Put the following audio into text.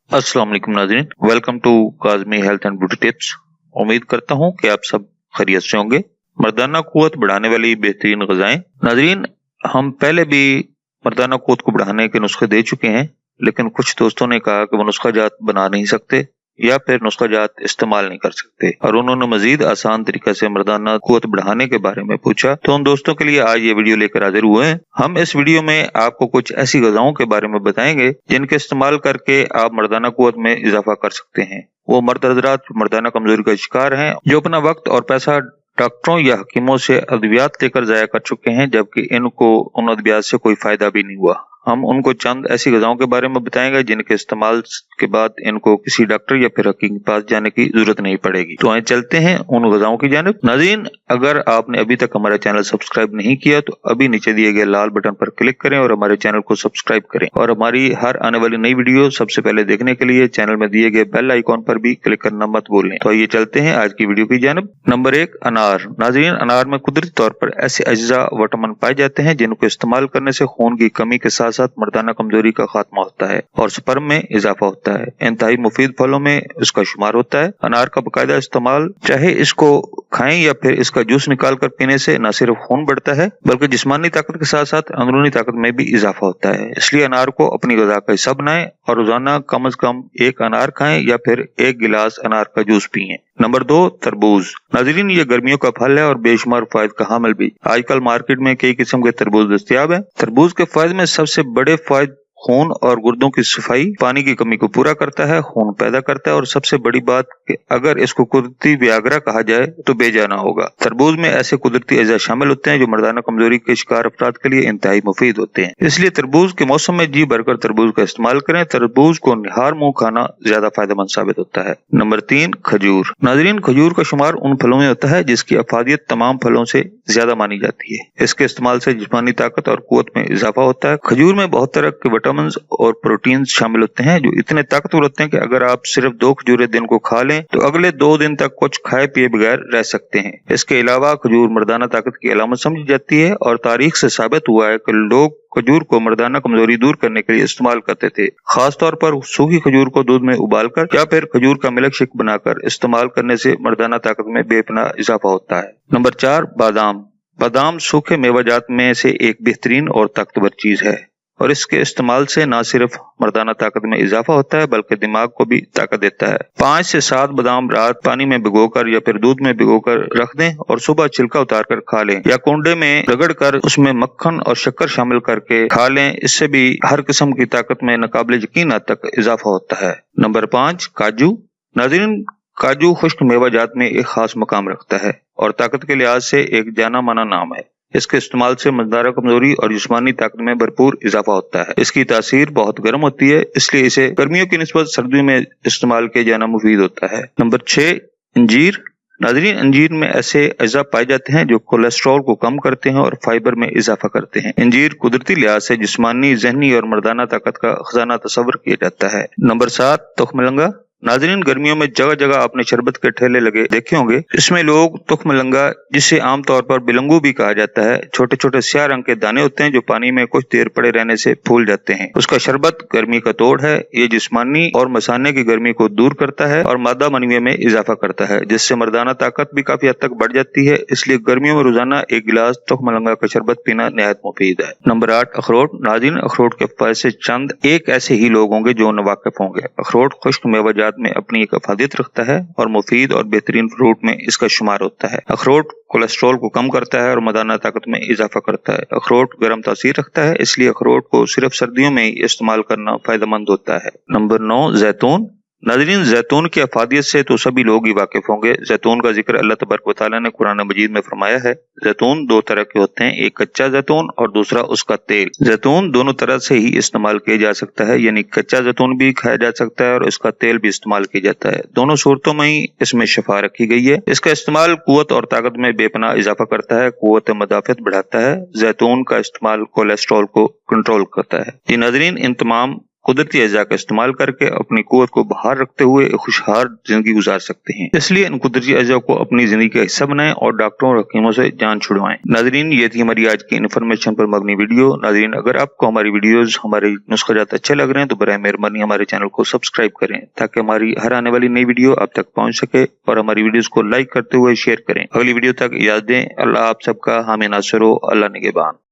अस्सलाम वालेकुम नाज़रीन, welcome to Kazmi health and beauty tips. उम्मीद करता हूँ कि आप सब खैरियत से होंगे। मर्दाना कुव्वत बढ़ाने वाली बेहतरीन ग़िज़ाएं। नाज़रीन, हम पहले भी मर्दाना कुव्वत को बढ़ाने के नुस्खे दे चुके हैं, लेकिन कुछ दोस्तों ने कहा कि वो नुस्खा जात बना नहीं सकते या फिर नुस्खा जात इस्तेमाल नहीं कर सकते, और उन्होंने मजीद आसान तरीका से मर्दाना कुव्वत बढ़ाने के बारे में पूछा। तो उन दोस्तों के लिए आज ये वीडियो लेकर हाजिर हुए हैं। हम इस वीडियो में आपको कुछ ऐसी ग़िज़ाओं के बारे में बताएंगे जिनके इस्तेमाल करके आप मर्दाना कुव्वत में इजाफा कर सकते हैं। वो मर्द हज़रात मर्दाना कमजोरी का शिकार हैं, जो अपना वक्त और पैसा डॉक्टरों या हकीमों से अद्वियात लेकर जाया कर चुके हैं, जबकि इनको उन अद्वियात से कोई फायदा भी नहीं हुआ। हम उनको चंद ऐसी ग़िज़ाओं के बारे में बताएंगे जिनके इस्तेमाल के बाद इनको किसी डॉक्टर या फिर हकीम के पास जाने की जरूरत नहीं पड़ेगी। तो आइए चलते हैं उन ग़िज़ाओं की जानिब। नाज़रीन, अगर आपने अभी तक हमारा चैनल सब्सक्राइब नहीं किया तो अभी नीचे दिए गए लाल बटन पर क्लिक करें और हमारे चैनल को सब्सक्राइब करें, और हमारी हर आने वाली नई वीडियो सबसे पहले देखने के लिए चैनल में दिए गए बेल आइकॉन पर भी क्लिक करना मत भूलें। तो आइए चलते हैं आज की वीडियो की जानिब। नंबर 1, अनार। नाज़रीन, अनार में कुदरती तौर पर ऐसे अज्जा विटामिन पाए जाते हैं जिनको इस्तेमाल करने से खून की कमी के साथ साथ मर्दाना कमजोरी का खात्मा होता है और स्पर्म में इजाफा होता है। इंतहाई मुफीद फलों में इसका शुमार होता है। अनार का बाकायदा इस्तेमाल, चाहे इसको खाएं या फिर इसका जूस निकाल कर पीने से न सिर्फ खून बढ़ता है बल्कि जिस्मानी ताकत के साथ साथ अंदरूनी ताकत में भी इजाफा होता है। इसलिए अनार को अपनी ग़िज़ा का हिस्सा बनाएं और रोजाना कम अज कम 1 अनार खाएं या फिर 1 गिलास अनार का जूस पिएं। नंबर 2, तरबूज। नाज़रीन, ये गर्मियों का फल है और बेशुमार फायदे का हामिल भी। आजकल मार्केट में कई किस्म के तरबूज दस्तयाब हैं। तरबूज के फायदे में सबसे बड़े फायदे खून और गुर्दों की सफाई, पानी की कमी को पूरा करता है, खून पैदा करता है, और सबसे बड़ी बात कि अगर इसको कुदरती वियाग्रा कहा जाए तो बेजाना होगा। तरबूज में ऐसे कुदरती अज़ा शामिल होते हैं जो मर्दाना कमजोरी के शिकार अफराद के लिए इंतहाई मुफीद होते हैं। इसलिए तरबूज के मौसम में जी भरकर तरबूज का इस्तेमाल करें। तरबूज को निहार मुंह खाना ज्यादा फायदेमंद साबित होता है। नंबर 3, खजूर। नाज़रीन, खजूर का शुमार उन फलों में होता है जिसकी अफादियत तमाम फलों से ज्यादा मानी जाती है। इसके इस्तेमाल से जिस्मानी ताकत और कुव्वत में इजाफा होता है। खजूर में बहुत तरह के विटामिन और प्रोटीन शामिल होते हैं जो इतने ताकतवर होते हैं कि अगर आप सिर्फ 2 खजूरें दिन को खा लें तो अगले 2 दिन तक कुछ खाए पिए बगैर रह सकते हैं। इसके अलावा खजूर मर्दाना ताकत की अलामत समझी जाती है और तारीख से साबित हुआ है कि लोग खजूर को मर्दाना कमजोरी दूर करने के लिए इस्तेमाल करते थे। खास तौर पर सूखी खजूर को दूध में उबालकर या फिर खजूर का मिल्क शेक बनाकर इस्तेमाल करने से मर्दाना ताकत में बेपनाह इजाफा होता है। नंबर 4, बादाम। बादाम सूखे मेवाजात में से एक बेहतरीन और ताकतवर चीज है और इसके इस्तेमाल से न सिर्फ मर्दाना ताकत में इजाफा होता है बल्कि दिमाग को भी ताकत देता है। 5 से 7 बादाम रात पानी में भिगोकर या फिर दूध में भिगोकर रख दें और सुबह छिलका उतार कर खा लें, या कुंडे में रगड़ कर उसमें मक्खन और शक्कर शामिल करके खा लें। इससे भी हर किस्म की ताकत में नाकाबिल यकीन हद तक इजाफा होता है। नंबर 5, काजू। नाज़रीन, काजू खुश्क मेवाजात में एक खास मकाम रखता है और ताकत के लिहाज से एक जाना माना नाम है। इसके इस्तेमाल से मर्दाना कमजोरी और जिस्मानी ताकत में भरपूर इजाफा होता है। इसकी तासीर बहुत गर्म होती है, इसलिए इसे गर्मियों की निस्बत सर्दियों में इस्तेमाल किया जाना मुफीद होता है। नंबर 6, अंजीर। नाज़रीन, अंजीर में ऐसे अज़ा पाए जाते हैं जो कोलेस्ट्रॉल को कम करते हैं और फाइबर में इजाफा करते हैं। अंजीर कुदरती लिहाज से जिस्मानी, ज़हनी और मर्दाना ताकत का खजाना तस्वर किया जाता है। नंबर 7, तुख्मलंगा। नाज़रीन, गर्मियों में जगह जगह आपने शरबत के ठेले लगे देखे होंगे। इसमें लोग तुख्मलंगा, जिसे आमतौर पर बिलंगू भी कहा जाता है, छोटे छोटे स्याह रंग के दाने होते हैं जो पानी में कुछ देर पड़े रहने से फूल जाते हैं। उसका शरबत गर्मी का तोड़ है। ये जिस्मानी और मसाने की गर्मी को दूर करता है और मादा मनवी में इजाफा करता है, जिससे मर्दाना ताकत भी काफी हद तक बढ़ जाती है। इसलिए गर्मियों में रोजाना 1 गिलास तुख्मलंगा का शरबत पीना निहायत मुफीद है। नंबर 8, अखरोट। नाज़रीन, अखरोट के फायदे से चंद एक ऐसे ही लोग होंगे जो नावाकिफ होंगे। अखरोट खुश्क मेवाजात में अपनी एक अफादियत रखता है और मुफीद और बेहतरीन फ्रूट में इसका शुमार होता है। अखरोट कोलेस्ट्रॉल को कम करता है और मर्दाना ताकत में इजाफा करता है। अखरोट गर्म तासीर रखता है, इसलिए अखरोट को सिर्फ सर्दियों में ही इस्तेमाल करना फायदेमंद होता है। नंबर 9, जैतून। नाज़रीन, जैतून की अफादियत से तो सभी लोग ही वाकिफ होंगे। जैतून का जिक्र अल्लाह तबारक व तआला ने कुरान मजीद में फरमाया है। जैतून 2 तरह के होते हैं, एक कच्चा जैतून और दूसरा उसका तेल। जैतून दोनों तरह से ही इस्तेमाल किया जा सकता है, यानी कच्चा जैतून भी खाया जा सकता है और इसका तेल भी इस्तेमाल किया जाता है। दोनों सूरतों में ही इसमें शफा रखी गई है। इसका इस्तेमाल कुव्वत और ताकत में बेपनाह इजाफा करता है, कुव्वत मदाफियत बढ़ाता है। जैतून का इस्तेमाल कोलेस्ट्रॉल को कंट्रोल करता है। जी नाज़रीन, इन तमाम قدرتی اجزاء کا استعمال کر کے اپنی قوت کو بحال رکھتے ہوئے ایک خوشحال زندگی گزار سکتے ہیں۔ اس لیے ان قدرتی اجزاء کو اپنی زندگی کا حصہ بنائیں اور ڈاکٹروں اور حکیموں سے جان چھڑوائیں۔ ناظرین، یہ تھی ہماری آج کی انفارمیشن پر مبنی ویڈیو۔ ناظرین، اگر آپ کو ہماری ویڈیوز، ہمارے نسخہ جات اچھے لگ رہے ہیں تو برائے مہربانی ہمارے چینل کو سبسکرائب کریں تاکہ ہماری ہر آنے والی نئی ویڈیو آپ تک پہنچ سکے، اور ہماری ویڈیوز کو لائک کرتے ہوئے شیئر کریں۔ اگلی ویڈیو تک اجازت دیں۔ اللہ آپ سب کا حامی ناصر ہو۔ اللہ نگہبان۔